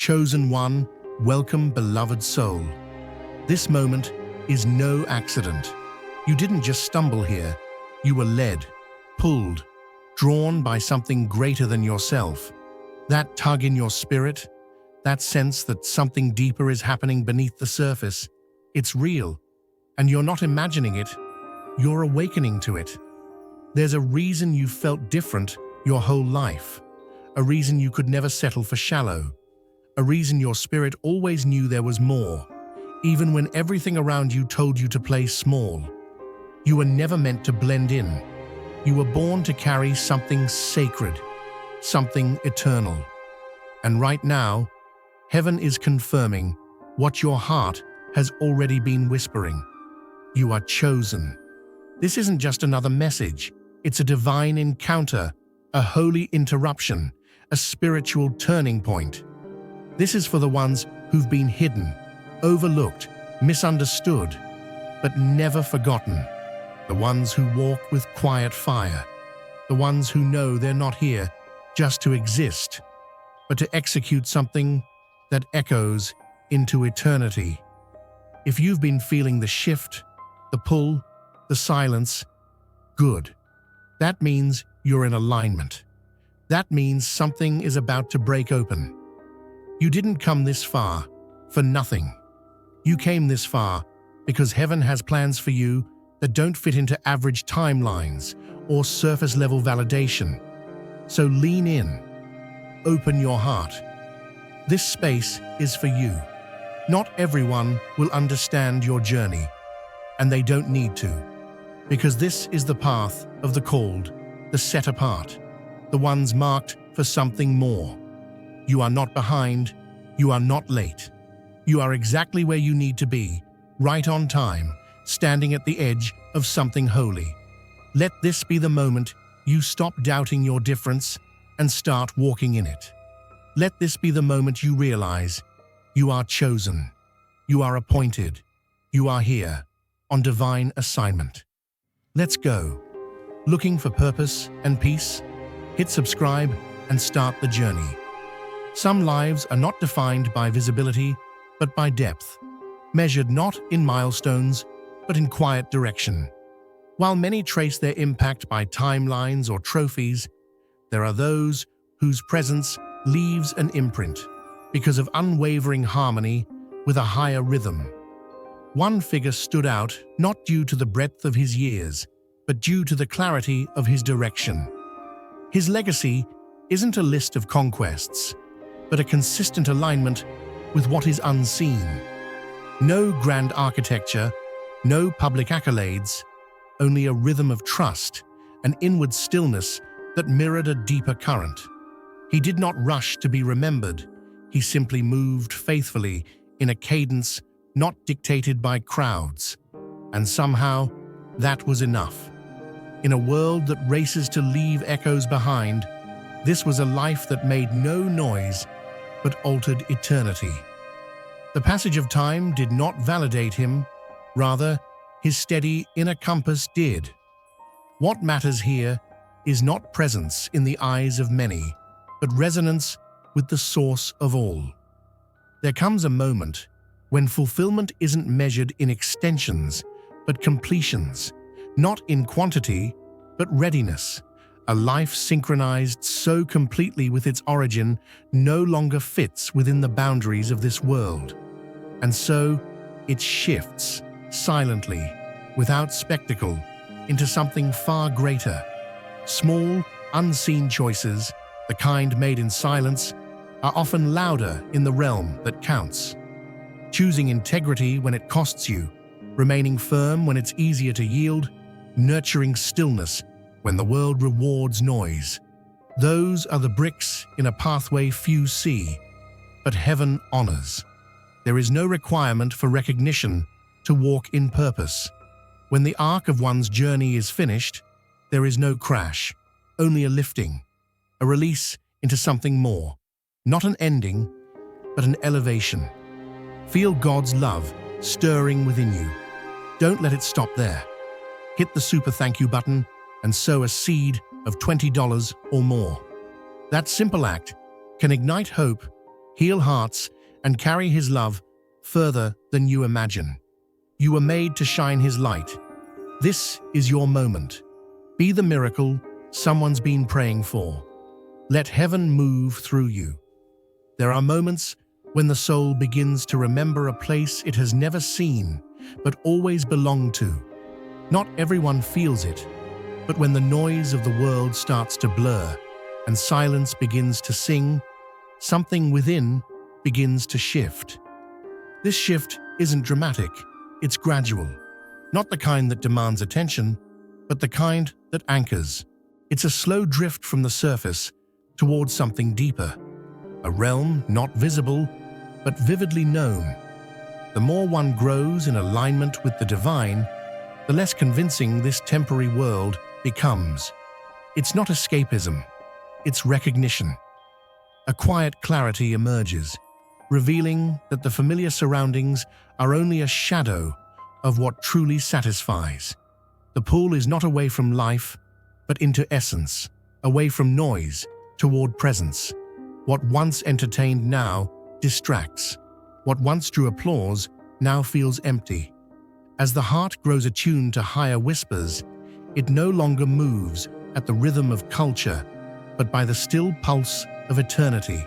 Chosen one, welcome beloved soul. This moment is no accident. You didn't just stumble here. You were led, pulled, drawn by something greater than yourself. That tug in your spirit, that sense that something deeper is happening beneath the surface, it's real. And you're not imagining it, you're awakening to it. There's a reason you felt different your whole life. A reason you could never settle for shallow. A reason your spirit always knew there was more, even when everything around you told you to play small. You were never meant to blend in. You were born to carry something sacred, something eternal. And right now, heaven is confirming what your heart has already been whispering. You are chosen. This isn't just another message. It's a divine encounter, a holy interruption, a spiritual turning point. This is for the ones who've been hidden, overlooked, misunderstood, but never forgotten. The ones who walk with quiet fire. The ones who know they're not here just to exist, but to execute something that echoes into eternity. If you've been feeling the shift, the pull, the silence, good. That means you're in alignment. That means something is about to break open. You didn't come this far for nothing. You came this far because heaven has plans for you that don't fit into average timelines or surface-level validation. So lean in. Open your heart. This space is for you. Not everyone will understand your journey, and they don't need to, because this is the path of the called, the set apart, the ones marked for something more. You are not behind, you are not late. You are exactly where you need to be, right on time, standing at the edge of something holy. Let this be the moment you stop doubting your difference and start walking in it. Let this be the moment you realize you are chosen, you are appointed, you are here on divine assignment. Let's go. Looking for purpose and peace? Hit subscribe and start the journey. Some lives are not defined by visibility, but by depth, measured not in milestones, but in quiet direction. While many trace their impact by timelines or trophies, there are those whose presence leaves an imprint because of unwavering harmony with a higher rhythm. One figure stood out not due to the breadth of his years, but due to the clarity of his direction. His legacy isn't a list of conquests, but a consistent alignment with what is unseen. No grand architecture, no public accolades, only a rhythm of trust, an inward stillness that mirrored a deeper current. He did not rush to be remembered. He simply moved faithfully in a cadence not dictated by crowds. And somehow, that was enough. In a world that races to leave echoes behind, this was a life that made no noise but altered eternity. The passage of time did not validate him, rather, his steady inner compass did. What matters here is not presence in the eyes of many, but resonance with the source of all. There comes a moment when fulfillment isn't measured in extensions, but completions, not in quantity, but readiness. A life synchronized so completely with its origin no longer fits within the boundaries of this world. And so, it shifts, silently, without spectacle, into something far greater. Small, unseen choices, the kind made in silence, are often louder in the realm that counts. Choosing integrity when it costs you, remaining firm when it's easier to yield, nurturing stillness when the world rewards noise. Those are the bricks in a pathway few see, but heaven honors. There is no requirement for recognition to walk in purpose. When the arc of one's journey is finished, there is no crash, only a lifting, a release into something more. Not an ending, but an elevation. Feel God's love stirring within you. Don't let it stop there. Hit the super thank you button and sow a seed of $20 or more. That simple act can ignite hope heal hearts, and carry his love further than you imagine. You were made to shine his light. This is your moment. Be the miracle someone's been praying for. Let heaven move through you. There are moments when the soul begins to remember a place it has never seen, but always belonged to. Not everyone feels it, but when the noise of the world starts to blur and silence begins to sing, something within begins to shift. This shift isn't dramatic, it's gradual. Not the kind that demands attention, but the kind that anchors. It's a slow drift from the surface towards something deeper, a realm not visible, but vividly known. The more one grows in alignment with the divine, the less convincing this temporary world becomes. It's not escapism, it's recognition. A quiet clarity emerges, revealing that the familiar surroundings are only a shadow of what truly satisfies. The pull is not away from life, but into essence, away from noise, toward presence. What once entertained now distracts. What once drew applause now feels empty. As the heart grows attuned to higher whispers, it no longer moves at the rhythm of culture, but by the still pulse of eternity.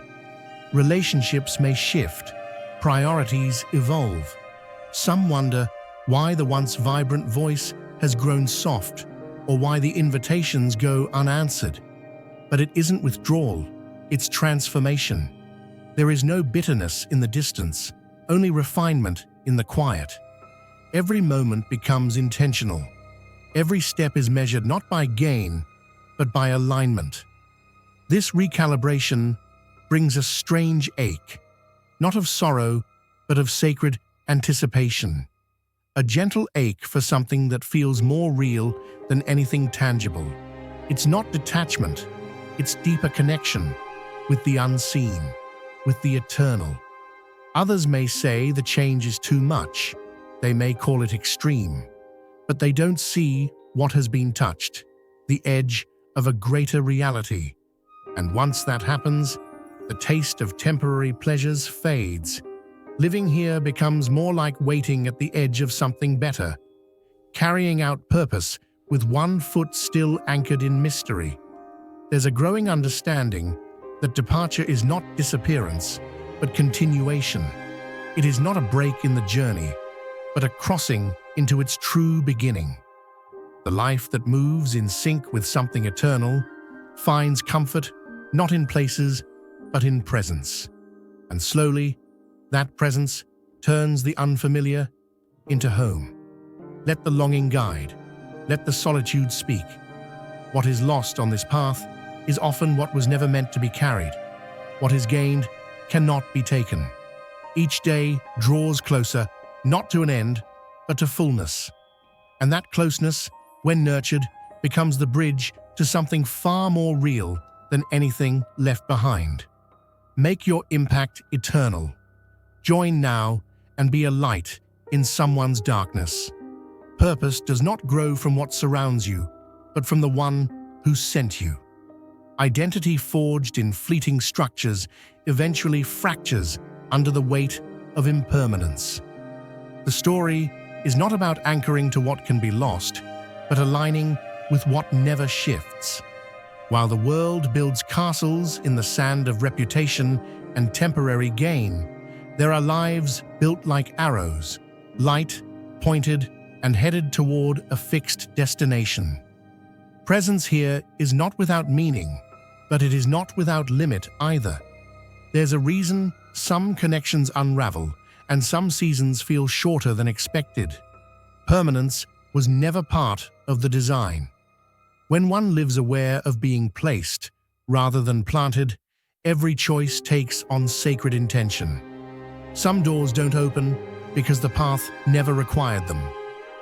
Relationships may shift, priorities evolve. Some wonder why the once vibrant voice has grown soft, or why the invitations go unanswered. But it isn't withdrawal, it's transformation. There is no bitterness in the distance, only refinement in the quiet. Every moment becomes intentional. Every step is measured not by gain, but by alignment. This recalibration brings a strange ache, not of sorrow, but of sacred anticipation. A gentle ache for something that feels more real than anything tangible. It's not detachment, it's deeper connection with the unseen, with the eternal. Others may say the change is too much. They may call it extreme, but they don't see what has been touched, the edge of a greater reality. And once that happens, the taste of temporary pleasures fades. Living here becomes more like waiting at the edge of something better, carrying out purpose with one foot still anchored in mystery. There's a growing understanding that departure is not disappearance, but continuation. It is not a break in the journey, but a crossing into its true beginning. The life that moves in sync with something eternal finds comfort not in places, but in presence. And slowly, that presence turns the unfamiliar into home. Let the longing guide. Let the solitude speak. What is lost on this path is often what was never meant to be carried. What is gained cannot be taken. Each day draws closer, not to an end, but to fullness. And that closeness, when nurtured, becomes the bridge to something far more real than anything left behind. Make your impact eternal. Join now and be a light in someone's darkness. Purpose does not grow from what surrounds you, but from the one who sent you. Identity forged in fleeting structures eventually fractures under the weight of impermanence. The story is not about anchoring to what can be lost, but aligning with what never shifts. While the world builds castles in the sand of reputation and temporary gain, there are lives built like arrows, light, pointed, and headed toward a fixed destination. Presence here is not without meaning, but it is not without limit either. There's a reason some connections unravel and some seasons feel shorter than expected. Permanence was never part of the design. When one lives aware of being placed rather than planted, every choice takes on sacred intention. Some doors don't open because the path never required them.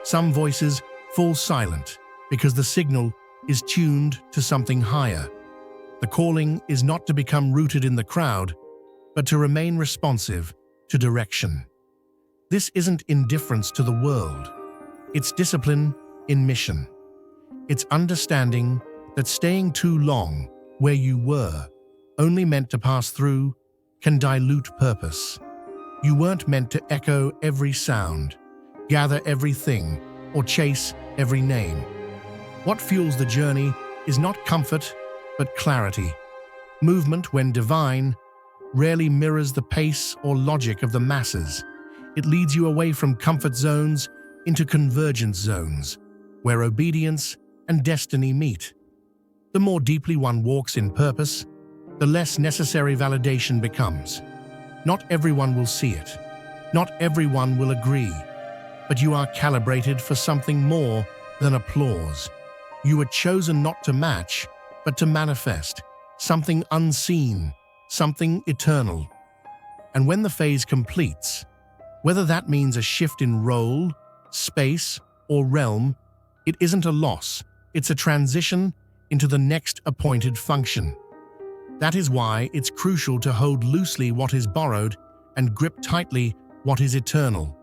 Some voices fall silent because the signal is tuned to something higher. The calling is not to become rooted in the crowd, but to remain responsive to direction. This isn't indifference to the world. It's discipline in mission. It's understanding that staying too long where you were, only meant to pass through, can dilute purpose. You weren't meant to echo every sound, gather everything, or chase every name. What fuels the journey is not comfort, but clarity. Movement, when divine, rarely mirrors the pace or logic of the masses. It leads you away from comfort zones into convergence zones, where obedience and destiny meet. The more deeply one walks in purpose, the less necessary validation becomes. Not everyone will see it. Not everyone will agree. But you are calibrated for something more than applause. You were chosen not to match, but to manifest. Something unseen, something eternal. And when the phase completes, whether that means a shift in role, space, or realm, it isn't a loss, it's a transition into the next appointed function. That is why it's crucial to hold loosely what is borrowed and grip tightly what is eternal.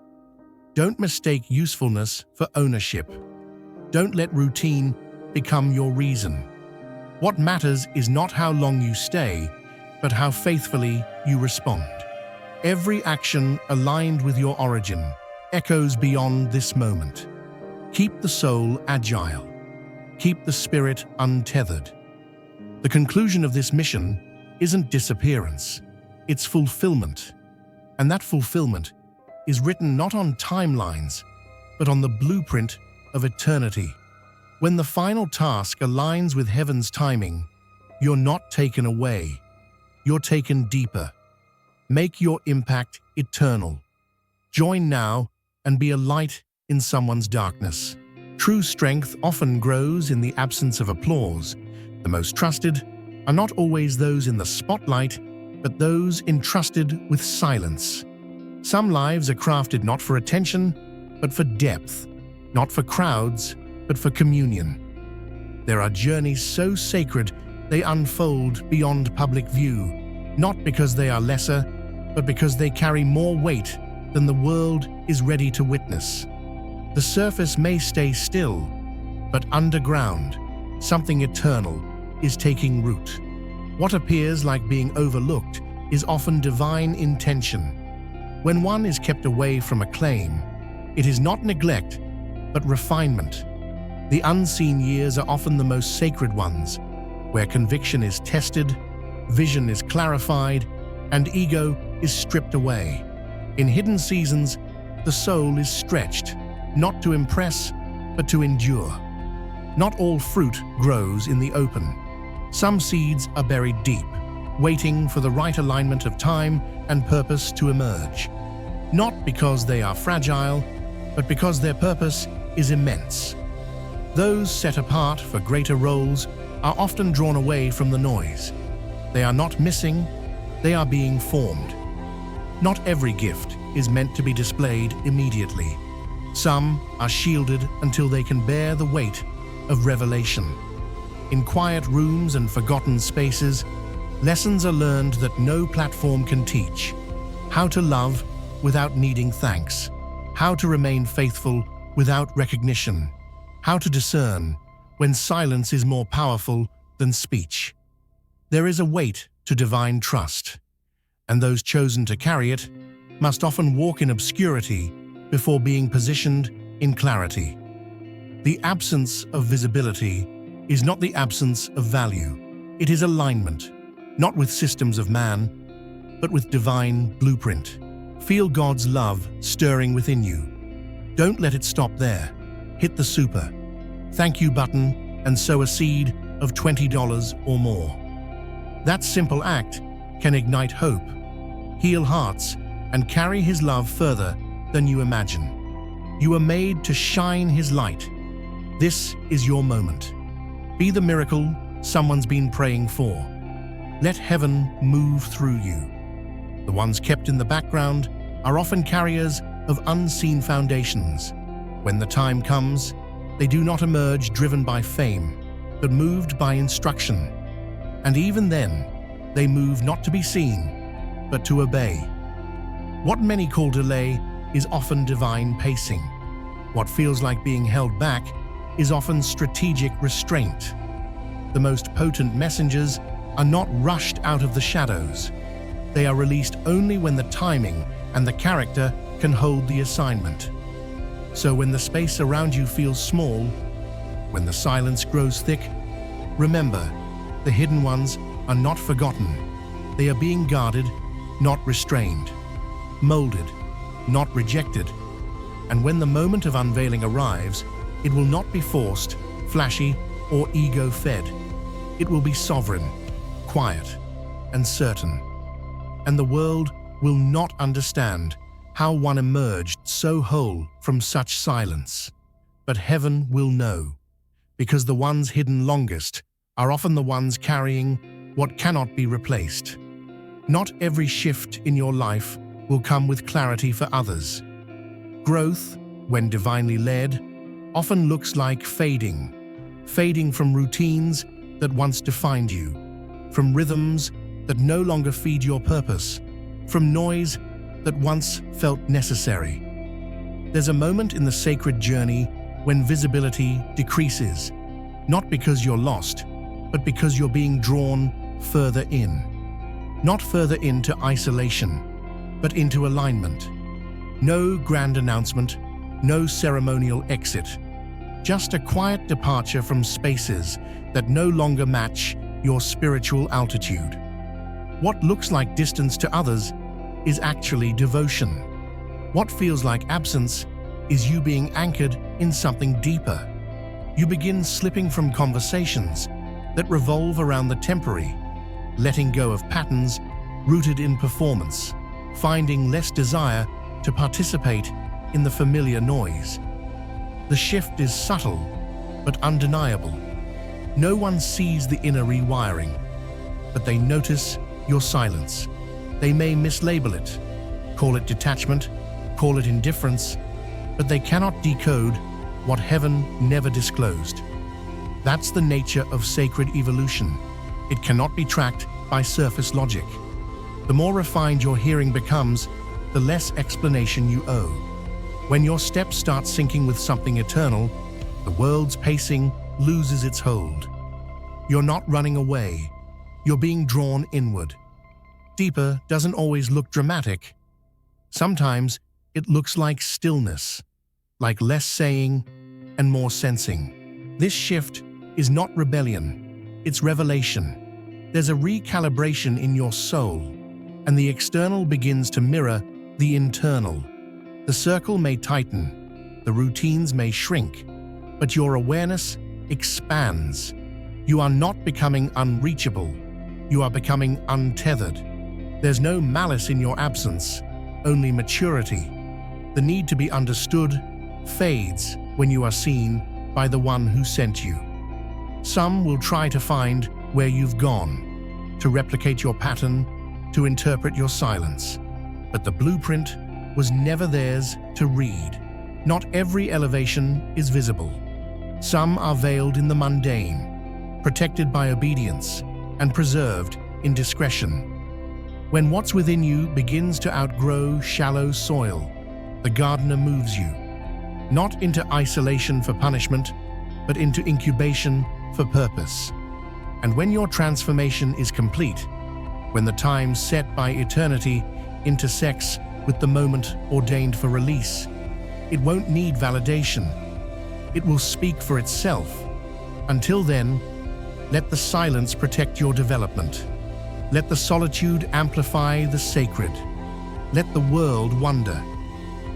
Don't mistake usefulness for ownership. Don't let routine become your reason. What matters is not how long you stay, but how faithfully you respond. Every action aligned with your origin echoes beyond this moment. Keep the soul agile. Keep the spirit untethered. The conclusion of this mission isn't disappearance, it's fulfillment. And that fulfillment is written not on timelines, but on the blueprint of eternity. When the final task aligns with heaven's timing, you're not taken away, you're taken deeper. Make your impact eternal. Join now and be a light in someone's darkness. True strength often grows in the absence of applause. The most trusted are not always those in the spotlight, but those entrusted with silence. Some lives are crafted not for attention, but for depth, not for crowds, but for communion. There are journeys so sacred they unfold beyond public view, not because they are lesser, but because they carry more weight than the world is ready to witness. The surface may stay still, but underground, something eternal is taking root. What appears like being overlooked is often divine intention. When one is kept away from acclaim, it is not neglect, but refinement. The unseen years are often the most sacred ones, where conviction is tested, vision is clarified, and ego is stripped away. In hidden seasons, the soul is stretched, not to impress, but to endure. Not all fruit grows in the open. Some seeds are buried deep, waiting for the right alignment of time and purpose to emerge. Not because they are fragile, but because their purpose is immense. Those set apart for greater roles are often drawn away from the noise. They are not missing, they are being formed. Not every gift is meant to be displayed immediately. Some are shielded until they can bear the weight of revelation. In quiet rooms and forgotten spaces, lessons are learned that no platform can teach. How to love without needing thanks. How to remain faithful without recognition. How to discern when silence is more powerful than speech. There is a weight to divine trust, and those chosen to carry it must often walk in obscurity before being positioned in clarity. The absence of visibility is not the absence of value. It is alignment, not with systems of man, but with divine blueprint. Feel God's love stirring within you. Don't let it stop there. Hit the super thank you button and sow a seed of $20 or more. That simple act can ignite hope, heal hearts, and carry His love further than you imagine. You are made to shine His light. This is your moment. Be the miracle someone's been praying for. Let heaven move through you. The ones kept in the background are often carriers of unseen foundations. When the time comes, they do not emerge driven by fame, but moved by instruction. And even then, they move not to be seen, but to obey. What many call delay is often divine pacing. What feels like being held back is often strategic restraint. The most potent messengers are not rushed out of the shadows. They are released only when the timing and the character can hold the assignment. So when the space around you feels small, when the silence grows thick, remember, the hidden ones are not forgotten. They are being guarded, not restrained, molded, not rejected. And when the moment of unveiling arrives, it will not be forced, flashy, or ego-fed. It will be sovereign, quiet, and certain. And the world will not understand how one emerged so whole from such silence. But heaven will know, because the ones hidden longest are often the ones carrying what cannot be replaced. Not every shift in your life will come with clarity for others. Growth, when divinely led, often looks like fading from routines that once defined you, from rhythms that no longer feed your purpose, from noise that once felt necessary. There's a moment in the sacred journey when visibility decreases, not because you're lost, but because you're being drawn further in. Not further into isolation, but into alignment. No grand announcement, no ceremonial exit, just a quiet departure from spaces that no longer match your spiritual altitude. What looks like distance to others is actually devotion. What feels like absence is you being anchored in something deeper. You begin slipping from conversations that revolve around the temporary, letting go of patterns rooted in performance, finding less desire to participate in the familiar noise. The shift is subtle, but undeniable. No one sees the inner rewiring, but they notice your silence. They may mislabel it, call it detachment, call it indifference, but they cannot decode what heaven never disclosed. That's the nature of sacred evolution. It cannot be tracked by surface logic. The more refined your hearing becomes, the less explanation you owe. When your steps start syncing with something eternal, the world's pacing loses its hold. You're not running away. You're being drawn inward. Deeper doesn't always look dramatic. Sometimes it looks like stillness, like less saying and more sensing. This shift is not rebellion, it's revelation. There's a recalibration in your soul, and the external begins to mirror the internal. The circle may tighten, the routines may shrink, but your awareness expands. You are not becoming unreachable, you are becoming untethered. There's no malice in your absence, only maturity. The need to be understood fades when you are seen by the one who sent you. Some will try to find where you've gone, to replicate your pattern, to interpret your silence. But the blueprint was never theirs to read. Not every elevation is visible. Some are veiled in the mundane, protected by obedience, and preserved in discretion. When what's within you begins to outgrow shallow soil, the gardener moves you, not into isolation for punishment, but into incubation for purpose. And when your transformation is complete, when the time set by eternity intersects with the moment ordained for release, it won't need validation. It will speak for itself. Until then, let the silence protect your development. Let the solitude amplify the sacred. Let the world wonder.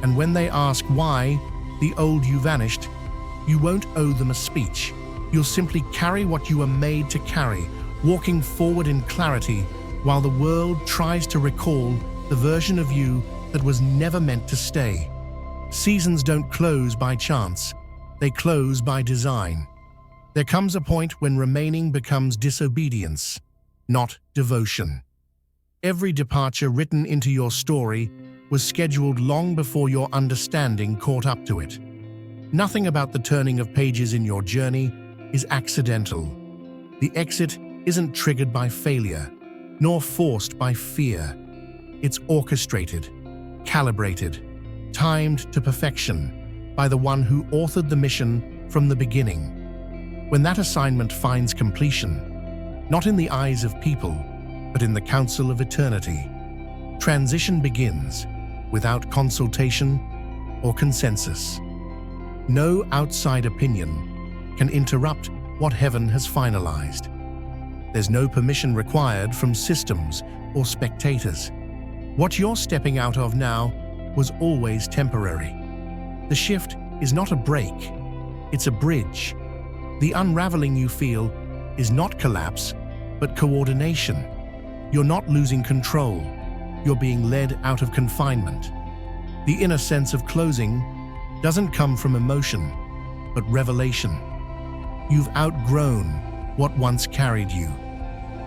And when they ask why the old you vanished, you won't owe them a speech. You'll simply carry what you were made to carry, walking forward in clarity while the world tries to recall the version of you that was never meant to stay. Seasons don't close by chance, they close by design. There comes a point when remaining becomes disobedience, not devotion. Every departure written into your story was scheduled long before your understanding caught up to it. Nothing about the turning of pages in your journey is accidental. The exit isn't triggered by failure, nor forced by fear. It's orchestrated, calibrated, timed to perfection by the one who authored the mission from the beginning. When that assignment finds completion, not in the eyes of people, but in the council of eternity, Transition begins without consultation or consensus. No outside opinion can interrupt what heaven has finalized. There's no permission required from systems or spectators. What you're stepping out of now was always temporary. The shift is not a break, it's a bridge. The unraveling you feel is not collapse, but coordination. You're not losing control, you're being led out of confinement. The inner sense of closing doesn't come from emotion, but revelation. You've outgrown what once carried you.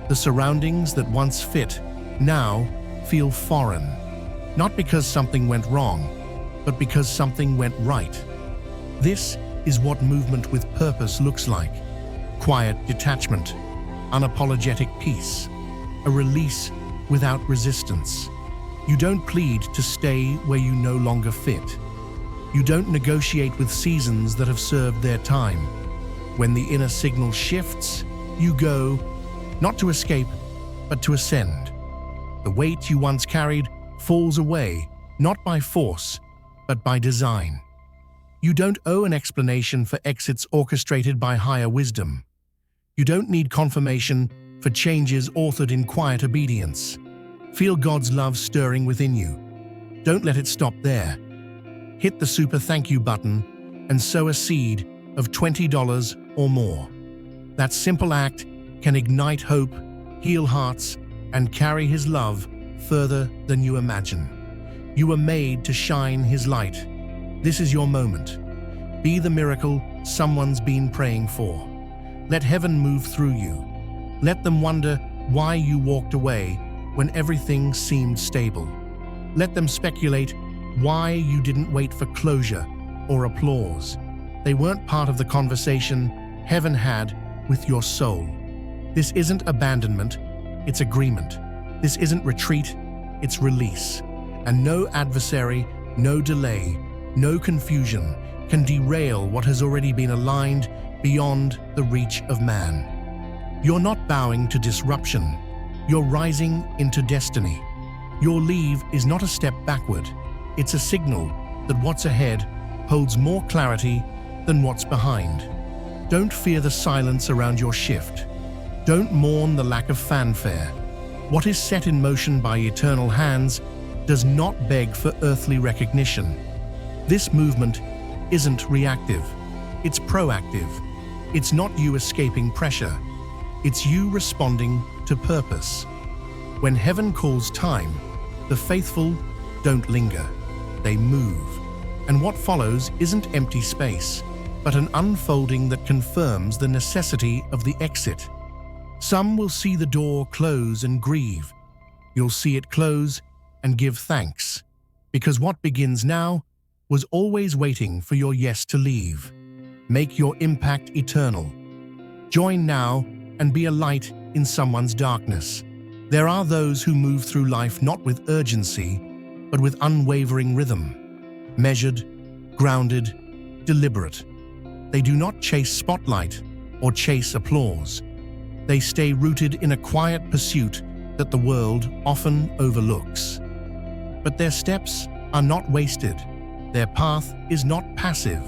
The surroundings that once fit now feel foreign, not because something went wrong, but because something went right. This is what movement with purpose looks like. Quiet detachment, unapologetic peace, a release without resistance. You don't plead to stay where you no longer fit. You don't negotiate with seasons that have served their time. When the inner signal shifts, you go, not to escape, but to ascend. The weight you once carried falls away, not by force, but by design. You don't owe an explanation for exits orchestrated by higher wisdom. You don't need confirmation for changes authored in quiet obedience. Feel God's love stirring within you. Don't let it stop there. Hit the super thank you button and sow a seed of $20 or more. That simple act can ignite hope, heal hearts, and carry His love further than you imagine. You were made to shine His light. This is your moment. Be the miracle someone's been praying for. Let heaven move through you. Let them wonder why you walked away when everything seemed stable. Let them speculate why you didn't wait for closure or applause. They weren't part of the conversation heaven had with your soul. This isn't abandonment, it's agreement. This isn't retreat, it's release. And no adversary, no delay, no confusion can derail what has already been aligned beyond the reach of man. You're not bowing to disruption, you're rising into destiny. Your leave is not a step backward, it's a signal that what's ahead holds more clarity than what's behind. Don't fear the silence around your shift. Don't mourn the lack of fanfare. What is set in motion by eternal hands does not beg for earthly recognition. This movement isn't reactive, it's proactive. It's not you escaping pressure, it's you responding to purpose. When heaven calls time, the faithful don't linger, they move. And what follows isn't empty space, but an unfolding that confirms the necessity of the exit. Some will see the door close and grieve. You'll see it close and give thanks, because what begins now was always waiting for your yes to leave. Make your impact eternal. Join now and be a light in someone's darkness. There are those who move through life not with urgency, but with unwavering rhythm. Measured, grounded, deliberate. They do not chase spotlight or chase applause. They stay rooted in a quiet pursuit that the world often overlooks. But their steps are not wasted. Their path is not passive.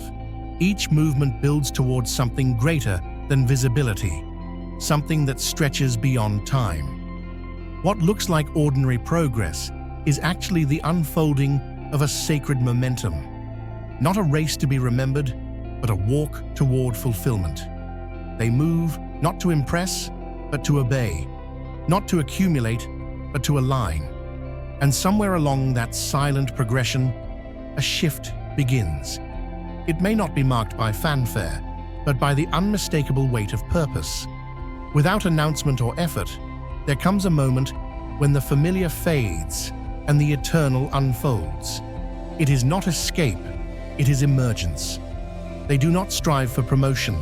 Each movement builds towards something greater than visibility, something that stretches beyond time. What looks like ordinary progress is actually the unfolding of a sacred momentum. Not a race to be remembered, but a walk toward fulfillment. They move not to impress, but to obey, not to accumulate, but to align. And somewhere along that silent progression, a shift begins. It may not be marked by fanfare, but by the unmistakable weight of purpose. Without announcement or effort, there comes a moment when the familiar fades and the eternal unfolds. It is not escape, it is emergence. They do not strive for promotion,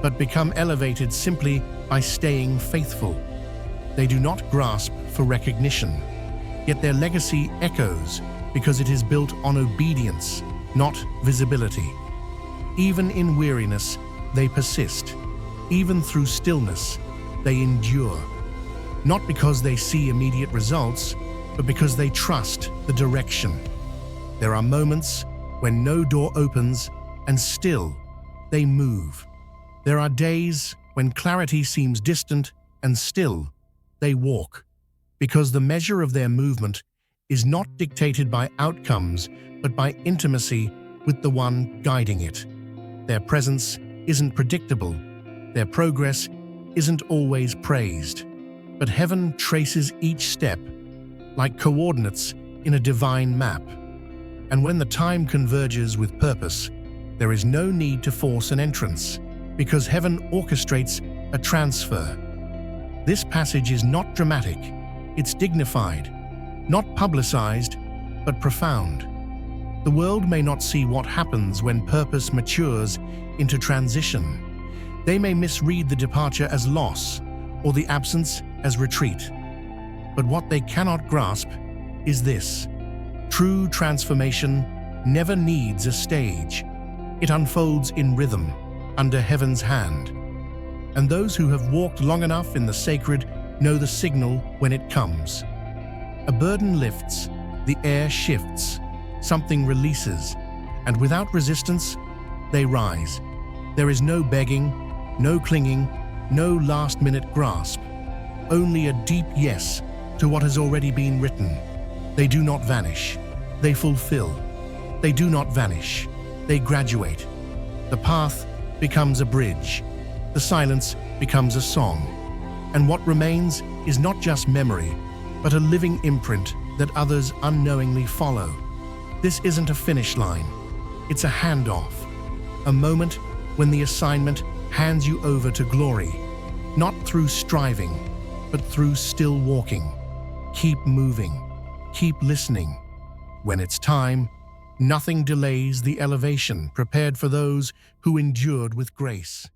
but become elevated simply by staying faithful. They do not grasp for recognition, yet their legacy echoes because it is built on obedience, not visibility. Even in weariness, they persist. Even through stillness, they endure. Not because they see immediate results, but because they trust the direction. There are moments when no door opens and still they move. There are days when clarity seems distant and still they walk, because the measure of their movement is not dictated by outcomes but by intimacy with the one guiding it. Their presence isn't predictable, their progress isn't always praised, but heaven traces each step like coordinates in a divine map. And when the time converges with purpose, there is no need to force an entrance, because heaven orchestrates a transfer. This passage is not dramatic, it's dignified, not publicized, but profound. The world may not see what happens when purpose matures into transition. They may misread the departure as loss or the absence as retreat. But what they cannot grasp is this: true transformation never needs a stage. It unfolds in rhythm, under heaven's hand. And those who have walked long enough in the sacred know the signal when it comes. A burden lifts, the air shifts, something releases, and without resistance, they rise. There is no begging, no clinging, no last-minute grasp, only a deep yes to what has already been written. They do not vanish, they fulfill. They do not vanish, they graduate. The path becomes a bridge, the silence becomes a song, and what remains is not just memory, but a living imprint that others unknowingly follow. This isn't a finish line, it's a handoff, a moment when the assignment hands you over to glory, not through striving, but through still walking. Keep moving, keep listening. When it's time, nothing delays the elevation prepared for those who endured with grace.